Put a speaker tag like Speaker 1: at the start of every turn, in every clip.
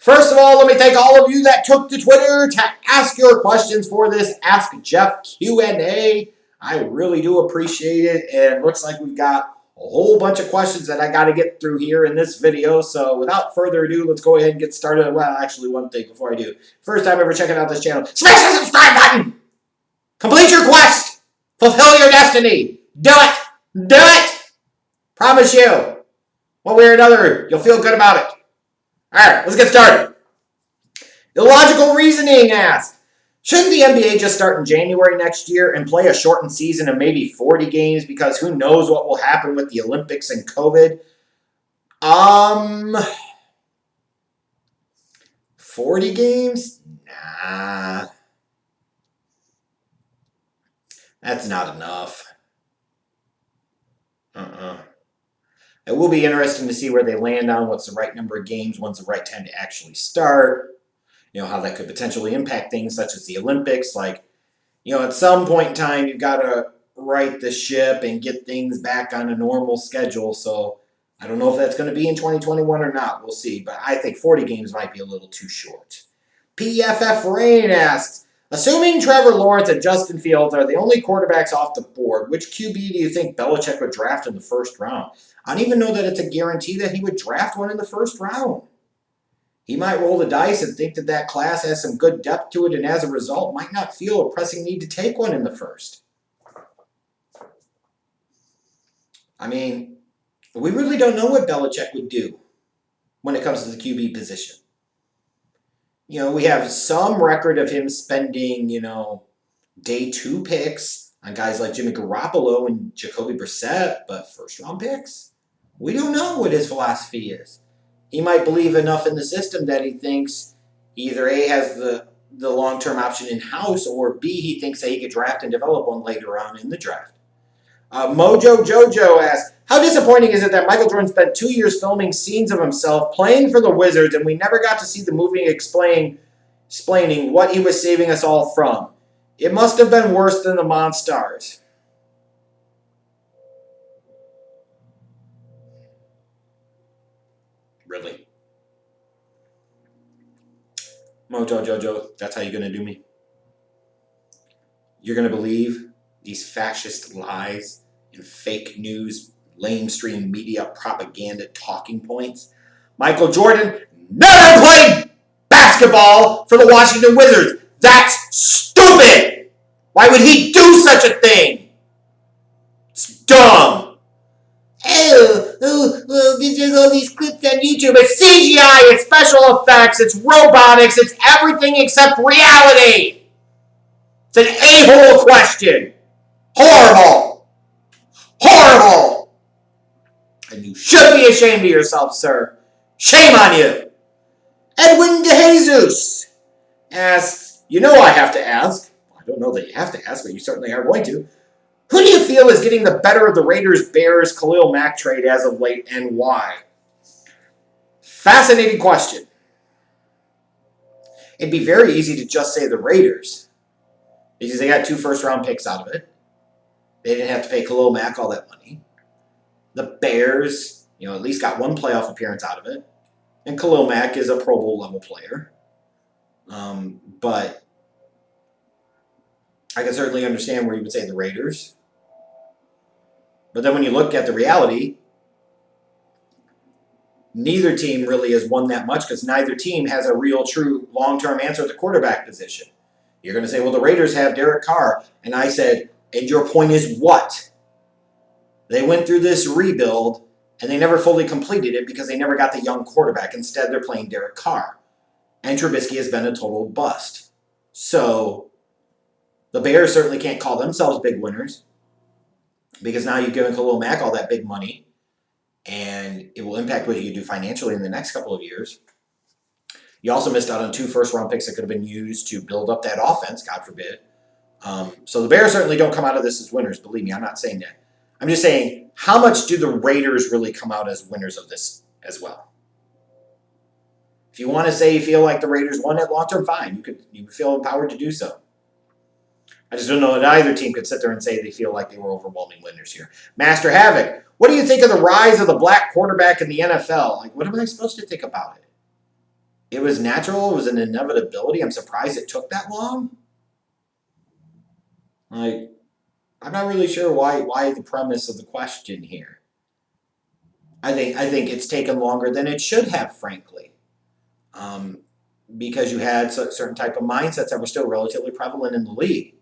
Speaker 1: First of all, let me thank all of you that took to Twitter to ask your questions for this Ask Jeff Q&A. I really do appreciate it, and looks like we've got a whole bunch of questions that I got to get through here in this video. So without further ado, let's go ahead and get started. Well, actually, one thing before I do. First time ever checking out this channel, smash the subscribe button! Complete your quest! Fulfill your destiny! Do it! Do it! Promise you. One way or another, you'll feel good about it. Alright, let's get started. Illogical Reasoning asks, shouldn't the NBA just start in January next year and play a shortened season of maybe 40 games because who knows what will happen with the Olympics and COVID? 40 games? Nah. That's not enough. It will be interesting to see where they land on what's the right number of games, when's the right time to actually start. You know, how that could potentially impact things such as the Olympics. Like, you know, at some point in time, you've got to right the ship and get things back on a normal schedule. So I don't know if that's going to be in 2021 or not. We'll see. But I think 40 games might be a little too short. PFF Rain asks, assuming Trevor Lawrence and Justin Fields are the only quarterbacks off the board, which QB do you think Belichick would draft in the first round? I don't even know that it's a guarantee that he would draft one in the first round. He might roll the dice and think that that class has some good depth to it, and as a result, might not feel a pressing need to take one in the first. I mean, we really don't know what Belichick would do when it comes to the QB position. You know, we have some record of him spending, you know, day 2 picks on guys like Jimmy Garoppolo and Jacoby Brissett, but first-round picks? We don't know what his philosophy is. He might believe enough in the system that he thinks either A, has the long-term option in-house, or B, he thinks that he could draft and develop one later on in the draft. Mojo Jojo asks, how disappointing is it that Michael Jordan spent 2 years filming scenes of himself playing for the Wizards and we never got to see the movie explaining what he was saving us all from? It must have been worse than the Monstars. Really? Mojo Jojo, that's how you're going to do me? You're going to believe these fascist lies and fake news, lamestream media propaganda talking points? Michael Jordan never played basketball for the Washington Wizards. That's stupid! Why would he do such a thing? It's dumb. There's all these clips on YouTube. It's CGI, it's special effects, it's robotics, it's everything except reality. It's an a-hole question. Horrible. Horrible. And you should be ashamed of yourself, sir. Shame on you. Edwin DeJesus asks, you know I have to ask. I don't know that you have to ask, but you certainly are going to. Who do you feel is getting the better of the Raiders-Bears Khalil Mack trade as of late, and why? Fascinating question. It'd be very easy to just say the Raiders, because they got 2 first-round picks out of it. They didn't have to pay Khalil Mack all that money. The Bears, you know, at least got 1 playoff appearance out of it. And Khalil Mack is a Pro Bowl level player. But I can certainly understand where you would say the Raiders. But then when you look at the reality, neither team really has won that much because neither team has a real, true, long-term answer at the quarterback position. You're going to say, well, the Raiders have Derek Carr. And I said, and your point is what? They went through this rebuild, and they never fully completed it because they never got the young quarterback. Instead, they're playing Derek Carr. And Trubisky has been a total bust. So the Bears certainly can't call themselves big winners because now you've given Khalil Mack all that big money, and it will impact what you do financially in the next couple of years. You also missed out on 2 first-round picks that could have been used to build up that offense, God forbid. So the Bears certainly don't come out of this as winners. Believe me, I'm not saying that. I'm just saying, how much do the Raiders really come out as winners of this as well? If you want to say you feel like the Raiders won it long-term, fine. You feel empowered to do so. I just don't know that either team could sit there and say they feel like they were overwhelming winners here. Master Havoc, what do you think of the rise of the black quarterback in the NFL? Like, what am I supposed to think about it? It was natural. It was an inevitability. I'm surprised it took that long. Like, I'm not really sure why the premise of the question here. I think it's taken longer than it should have, frankly, um, because you had certain type of mindsets that were still relatively prevalent in the league.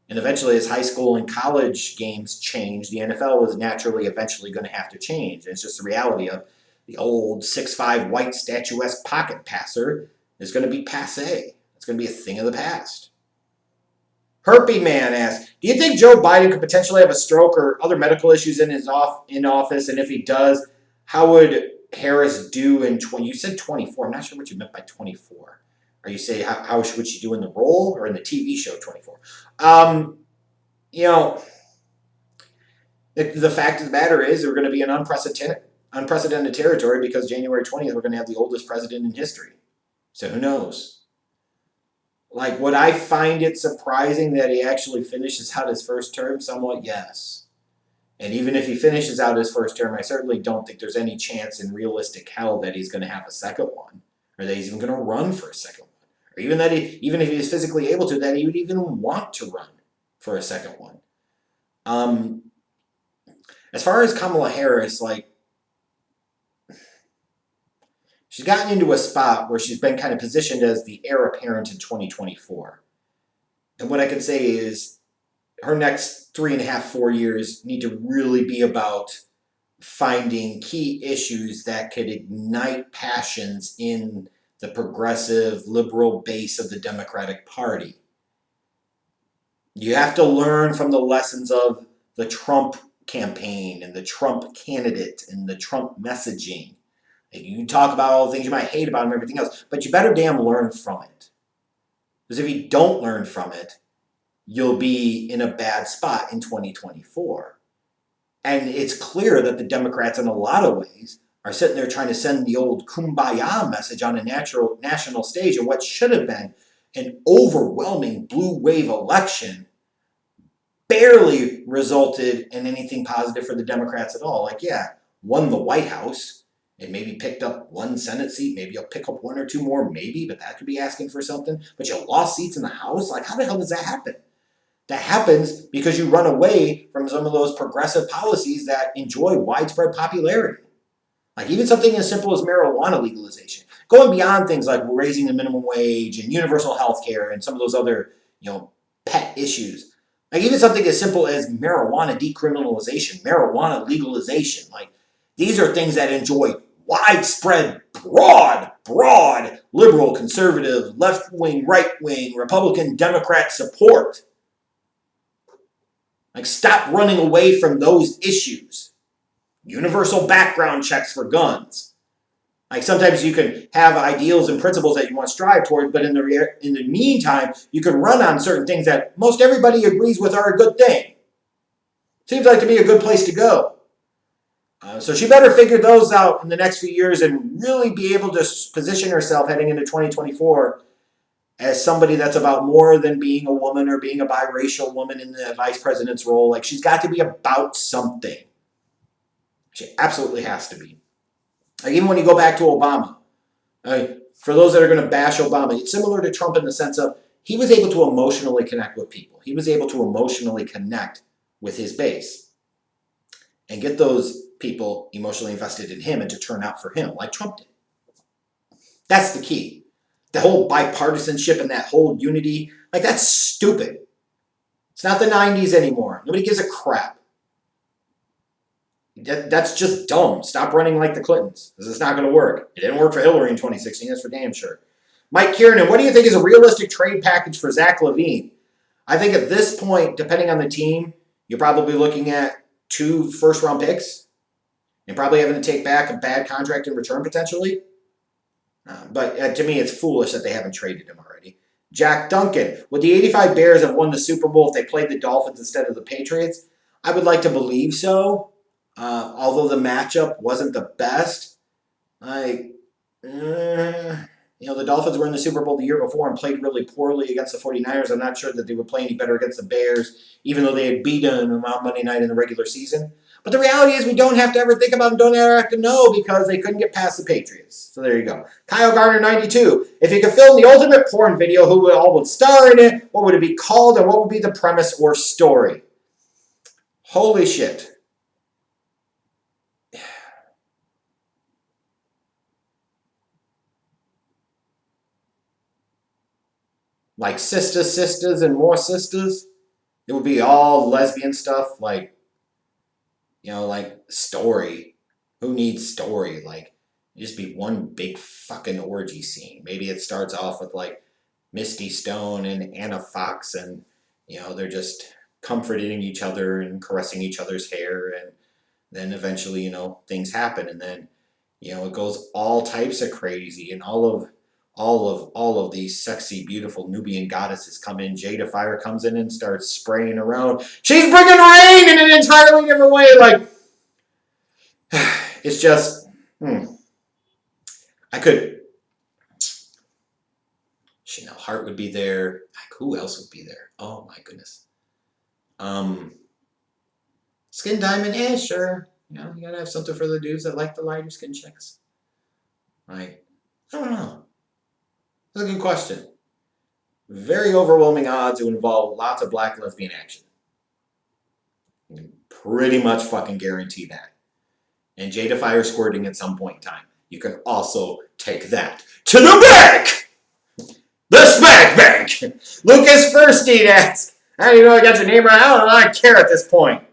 Speaker 1: And eventually, as high school and college games changed, the NFL was naturally eventually going to have to change. And it's just the reality of the old 6'5" white statuesque pocket passer is going to be passe. It's going to be a thing of the past. Herpy Man asks, do you think Joe Biden could potentially have a stroke or other medical issues in office? And if he does, how would Harris do in 20? You said 24. I'm not sure what you meant by 24. Are you saying how would she do in the role or in the TV show 24? You know, the fact of the matter is we're going to be in unprecedented territory because January 20th we're going to have the oldest president in history. So who knows? Like, would I find it surprising that he actually finishes out his first term? Somewhat, yes. And even if he finishes out his first term, I certainly don't think there's any chance in realistic hell that he's going to have a second one, or that he's even going to run for a second one, or even that even if he's physically able to, that he would even want to run for a second one. As far as Kamala Harris, like, she's gotten into a spot where she's been kind of positioned as the heir apparent in 2024. And what I can say is her next 3.5, 4 years need to really be about finding key issues that could ignite passions in the progressive liberal base of the Democratic Party. You have to learn from the lessons of the Trump campaign and the Trump candidate and the Trump messaging. You talk about all the things you might hate about him and everything else, but you better damn learn from it. Because if you don't learn from it, you'll be in a bad spot in 2024. And it's clear that the Democrats, in a lot of ways, are sitting there trying to send the old kumbaya message on a national stage, and what should have been an overwhelming blue wave election barely resulted in anything positive for the Democrats at all. Like, yeah, won the White House, and maybe picked up one Senate seat. Maybe you'll pick up one or two more, maybe, but that could be asking for something. But you lost seats in the House? Like, how the hell does that happen? That happens because you run away from some of those progressive policies that enjoy widespread popularity. Like even something as simple as marijuana legalization. Going beyond things like raising the minimum wage and universal health care and some of those other, pet issues. Like even something as simple as marijuana decriminalization, marijuana legalization. Like these are things that enjoy widespread, broad liberal, conservative, left-wing, right-wing, Republican, Democrat support. Like stop running away from those issues. Universal background checks for guns. Like sometimes you can have ideals and principles that you want to strive towards, but in the meantime, you can run on certain things that most everybody agrees with are a good thing. Seems like to be a good place to go. So she better figure those out in the next few years and really be able to position herself heading into 2024 as somebody that's about more than being a woman or being a biracial woman in the vice president's role. Like she's got to be about something. She absolutely has to be. Like even when you go back to Obama, for those that are going to bash Obama, it's similar to Trump in the sense of he was able to emotionally connect with people. He was able to emotionally connect with his base and get those people emotionally invested in him and to turn out for him like Trump did. That's the key. The whole bipartisanship and that whole unity, like that's stupid. It's not the 90s anymore. Nobody gives a crap. That's just dumb. Stop running like the Clintons. This is not going to work. It didn't work for Hillary in 2016. That's for damn sure. Mike Kiernan, what do you think is a realistic trade package for Zach Levine? I think at this point, depending on the team, you're probably looking at 2 first-round picks and probably having to take back a bad contract in return potentially. But to me, it's foolish that they haven't traded him already. Jack Duncan, would the 85 Bears have won the Super Bowl if they played the Dolphins instead of the Patriots? I would like to believe so. Although the matchup wasn't the best, the Dolphins were in the Super Bowl the year before and played really poorly against the 49ers. I'm not sure that they would play any better against the Bears, even though they had beaten them on Monday night in the regular season. But the reality is we don't have to ever think about and don't ever have to know because they couldn't get past the Patriots. So there you go. Kyle Garner, 92. If you could film the ultimate porn video, who all would star in it? What would it be called? And what would be the premise or story? Holy shit. Like sisters and more sisters. It would be all lesbian stuff, like, like story. Who needs story? Like, just be one big fucking orgy scene. Maybe it starts off with like Misty Stone and Anna Fox, and they're just comforting each other and caressing each other's hair, and then eventually things happen, and then it goes all types of crazy, and all of these sexy, beautiful Nubian goddesses come in. Jada Fire comes in and starts spraying around. She's bringing rain in an entirely different way. Like, it's just, I could. Chanel Hart would be there. Like, who else would be there? Oh my goodness. Skin Diamond, sure. You gotta have something for the dudes that like the lighter skin chicks. Like, I don't know. That's a good question. Very overwhelming odds to involve lots of black lesbian action. You can pretty much fucking guarantee that. And Jada Fire squirting at some point in time. You can also take that to the bank! The Smack Bank! Lucas Furstein asks, how do you know I got your name right? I don't care at this point.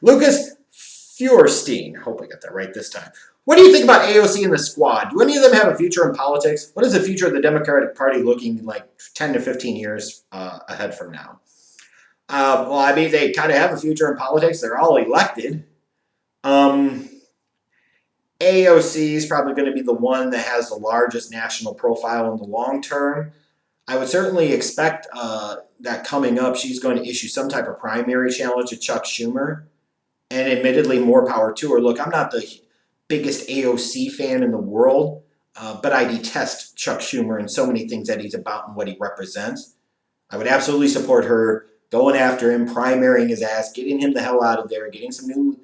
Speaker 1: Lucas Furstein, I hope I got that right this time. What do you think about AOC and the squad? Do any of them have a future in politics? What is the future of the Democratic Party looking like 10 to 15 years ahead from now? Well, I mean, they kind of have a future in politics. They're all elected. AOC is probably going to be the one that has the largest national profile in the long term. I would certainly expect that coming up, she's going to issue some type of primary challenge to Chuck Schumer. And admittedly, more power to her. Look, I'm not the biggest AOC fan in the world, but I detest Chuck Schumer and so many things that he's about and what he represents. I would absolutely support her going after him, primarying his ass, getting him the hell out of there, getting some new,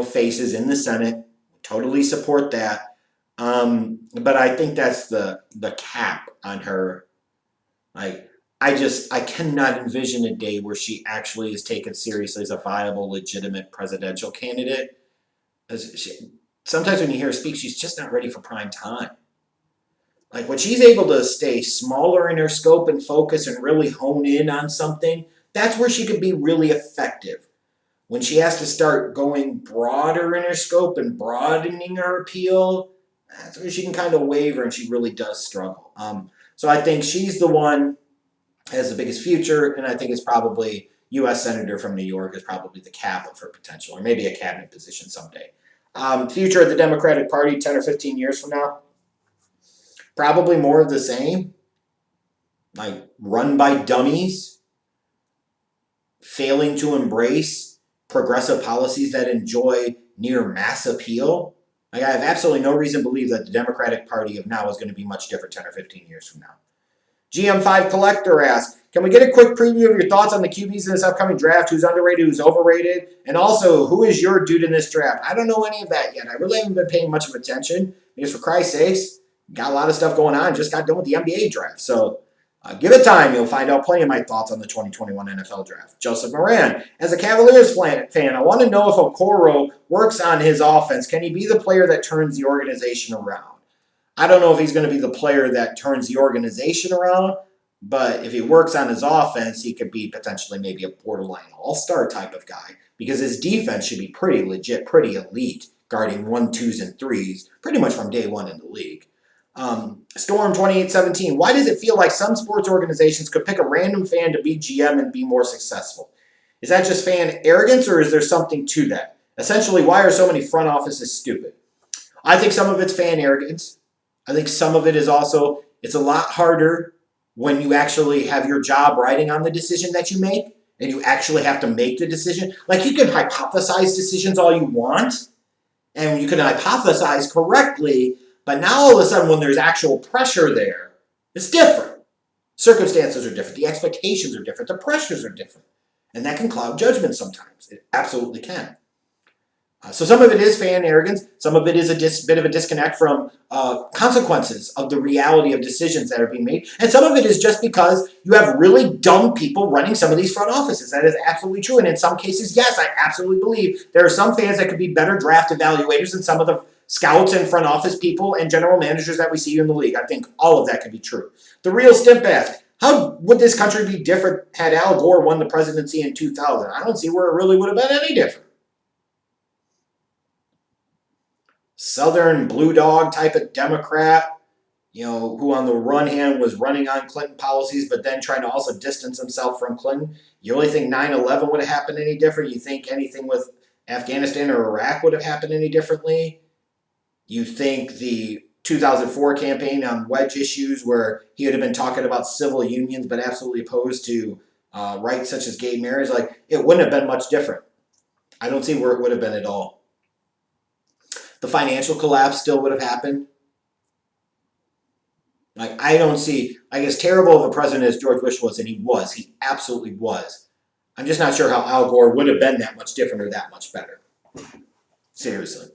Speaker 1: faces in the Senate. Totally support that. But I think that's the cap on her. I cannot envision a day where she actually is taken seriously as a viable, legitimate presidential candidate. Sometimes when you hear her speak, she's just not ready for prime time. Like, when she's able to stay smaller in her scope and focus and really hone in on something, that's where she could be really effective. When she has to start going broader in her scope and broadening her appeal, that's where she can kind of waver and she really does struggle. So I think she's the one that has the biggest future, and I think it's probably U.S. Senator from New York is probably the cap of her potential, or maybe a cabinet position someday. Future of the Democratic Party 10 or 15 years from now, probably more of the same. Like, run by dummies, failing to embrace progressive policies that enjoy near mass appeal. Like, I have absolutely no reason to believe that the Democratic Party of now is going to be much different 10 or 15 years from now. GM5 Collector asks, can we get a quick preview of your thoughts on the QBs in this upcoming draft? Who's underrated, who's overrated? And also, who is your dude in this draft? I don't know any of that yet. I really haven't been paying much of attention because, for Christ's sakes, got a lot of stuff going on. Just got done with the NBA draft. So give it time. You'll find out plenty of my thoughts on the 2021 NFL draft. Joseph Moran, as a Cavaliers fan, I want to know if Okoro works on his offense. Can he be the player that turns the organization around? I don't know if he's going to be the player that turns the organization around, but if he works on his offense, he could be potentially maybe a borderline all-star type of guy because his defense should be pretty legit, pretty elite, guarding 1, 2s, and 3s pretty much from day one in the league. Storm 2817, why does it feel like some sports organizations could pick a random fan to be GM and be more successful? Is that just fan arrogance or is there something to that? Essentially, why are so many front offices stupid? I think some of it's fan arrogance. I think some of it is also, it's a lot harder when you actually have your job riding on the decision that you make and you actually have to make the decision. Like, you can hypothesize decisions all you want and you can hypothesize correctly, but now all of a sudden when there's actual pressure there, it's different. Circumstances are different. The expectations are different. The pressures are different. And that can cloud judgment sometimes. It absolutely can. So some of it is fan arrogance. Some of it is a bit of a disconnect from consequences of the reality of decisions that are being made. And some of it is just because you have really dumb people running some of these front offices. That is absolutely true. And in some cases, yes, I absolutely believe there are some fans that could be better draft evaluators than some of the scouts and front office people and general managers that we see in the league. I think all of that could be true. The real Stimp asked, how would this country be different had Al Gore won the presidency in 2000? I don't see where it really would have been any different. Southern blue dog type of Democrat, who on the one hand was running on Clinton policies, but then trying to also distance himself from Clinton. You really think 9/11 would have happened any different? You think anything with Afghanistan or Iraq would have happened any differently? You think the 2004 campaign on wedge issues where he would have been talking about civil unions but absolutely opposed to rights such as gay marriage, it wouldn't have been much different. I don't see where it would have been at all. The financial collapse still would have happened. I don't see, as terrible of a president as George Bush was, and he absolutely was. I'm just not sure how Al Gore would have been that much different or that much better. Seriously.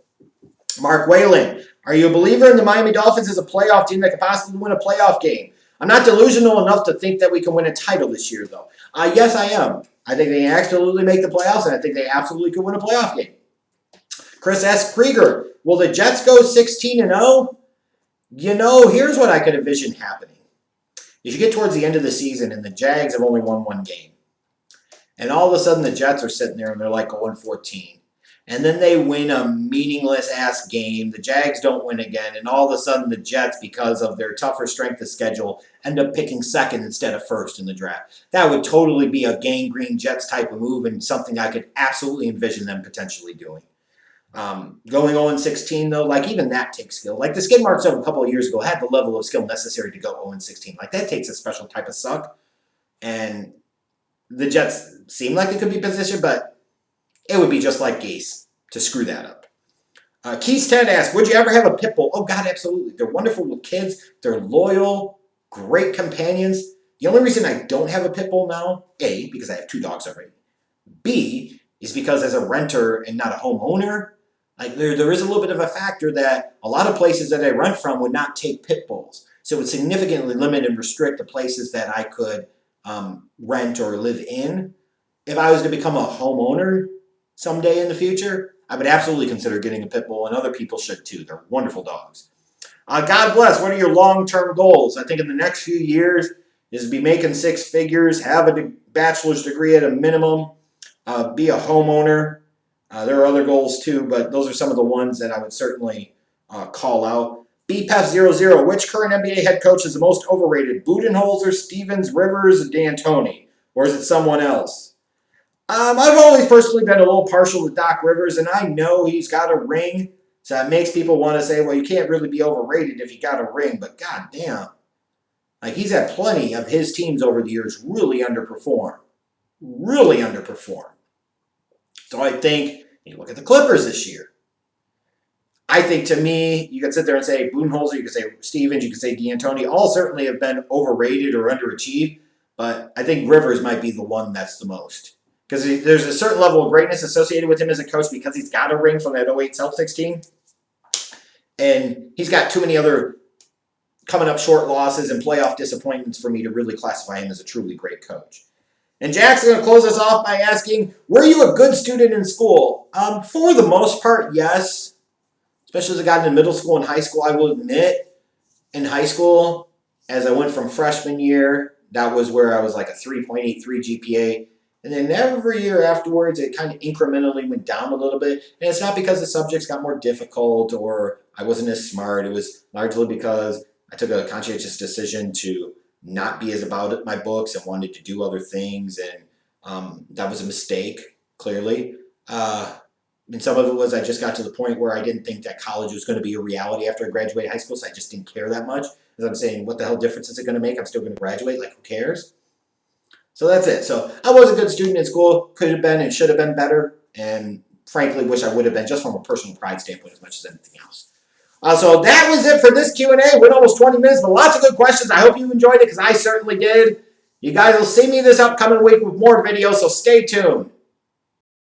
Speaker 1: Mark Whalen, are you a believer in the Miami Dolphins as a playoff team that could possibly win a playoff game? I'm not delusional enough to think that we can win a title this year, though. Yes, I am. I think they absolutely make the playoffs, and I think they absolutely could win a playoff game. Chris S. Krieger, will the Jets go 16-0? Here's what I could envision happening. If you get towards the end of the season and the Jags have only won one game, and all of a sudden the Jets are sitting there and they're 0-14, and then they win a meaningless-ass game, the Jags don't win again, and all of a sudden the Jets, because of their tougher strength of schedule, end up picking second instead of first in the draft. That would totally be a gangrene Jets type of move and something I could absolutely envision them potentially doing. Going 0-16, though, even that takes skill. The skid marks of a couple of years ago had the level of skill necessary to go 0-16. That takes a special type of suck. And the Jets seem like it could be positioned, but it would be just like Gase to screw that up. Keith Ted asked, would you ever have a pit bull? Oh, God, absolutely. They're wonderful with kids. They're loyal, great companions. The only reason I don't have a pit bull now, A, because I have 2 dogs already. B, is because as a renter and not a homeowner, there is a little bit of a factor that a lot of places that I rent from would not take pit bulls. So it would significantly limit and restrict the places that I could rent or live in. If I was to become a homeowner someday in the future, I would absolutely consider getting a pit bull, and other people should too. They're wonderful dogs. God bless. What are your long-term goals? I think in the next few years is to be making 6 figures, have a bachelor's degree at a minimum, be a homeowner. There are other goals too, but those are some of the ones that I would certainly call out. BPEF00, which current NBA head coach is the most overrated? Budenholzer, Stevens, Rivers, D'Antoni? Or is it someone else? I've always personally been a little partial to Doc Rivers, and I know he's got a ring, so that makes people want to say, well, you can't really be overrated if you got a ring, but goddamn. He's had plenty of his teams over the years really underperform. Really underperform. So I think, you look at the Clippers this year. I think, to me, you could sit there and say Budenholzer, you could say Stevens, you could say D'Antoni, all certainly have been overrated or underachieved, but I think Rivers might be the one that's the most. Because there's a certain level of greatness associated with him as a coach because he's got a ring from that 08 Celtics team. And he's got too many other coming up short losses and playoff disappointments for me to really classify him as a truly great coach. And Jack's going to close us off by asking, were you a good student in school? For the most part, yes. Especially as I got into middle school and high school, I will admit, in high school, as I went from freshman year, that was where I was a 3.83 GPA. And then every year afterwards, it kind of incrementally went down a little bit. And it's not because the subjects got more difficult or I wasn't as smart. It was largely because I took a conscientious decision to not be as about my books and wanted to do other things. And that was a mistake, clearly. And some of it was I just got to the point where I didn't think that college was going to be a reality after I graduated high school, so I just didn't care that much. As I'm saying, what the hell difference is it going to make? I'm still going to graduate. Who cares? So that's it. So I was a good student in school. Could have been and should have been better. And frankly, wish I would have been just from a personal pride standpoint as much as anything else. So that was it for this Q&A. Went almost 20 minutes, but lots of good questions. I hope you enjoyed it because I certainly did. You guys will see me this upcoming week with more videos, so stay tuned.